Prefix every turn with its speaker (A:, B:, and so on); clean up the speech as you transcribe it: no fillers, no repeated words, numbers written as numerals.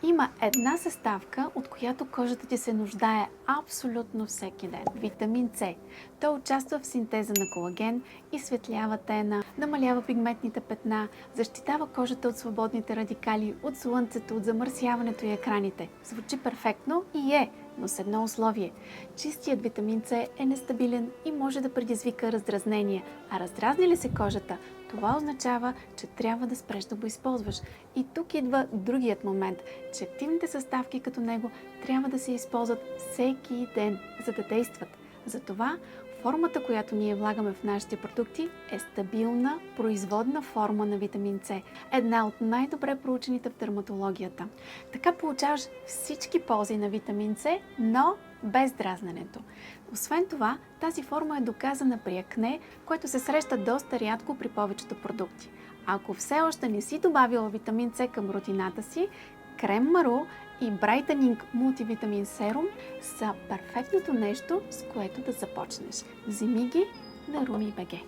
A: Има една съставка, от която кожата ти се нуждае абсолютно всеки ден. Витамин С. Той участва в синтеза на колаген, изсветлява тена, намалява пигментните петна, защитава кожата от свободните радикали, от слънцето, от замърсяването и екраните. Звучи перфектно и е, но с едно условие. Чистият витамин С е нестабилен и може да предизвика раздразнение. А раздразни ли се кожата, това означава, че трябва да спреш да го използваш. И тук идва другият момент, че активните съставки като него трябва да се използват всеки ден, за да действат. Затова формата, която ние влагаме в нашите продукти, е стабилна, производна форма на витамин С. Една от най-добре проучените в дерматологията. Така получаваш всички ползи на витамин С, но без дразненето. Освен това, тази форма е доказана при акне, което се среща доста рядко при повечето продукти. Ако все още не си добавила витамин С към рутината си, крем Мару и Brightening мултивитамин серум са перфектното нещо, с което да започнеш. Вземи ги на RumiBG.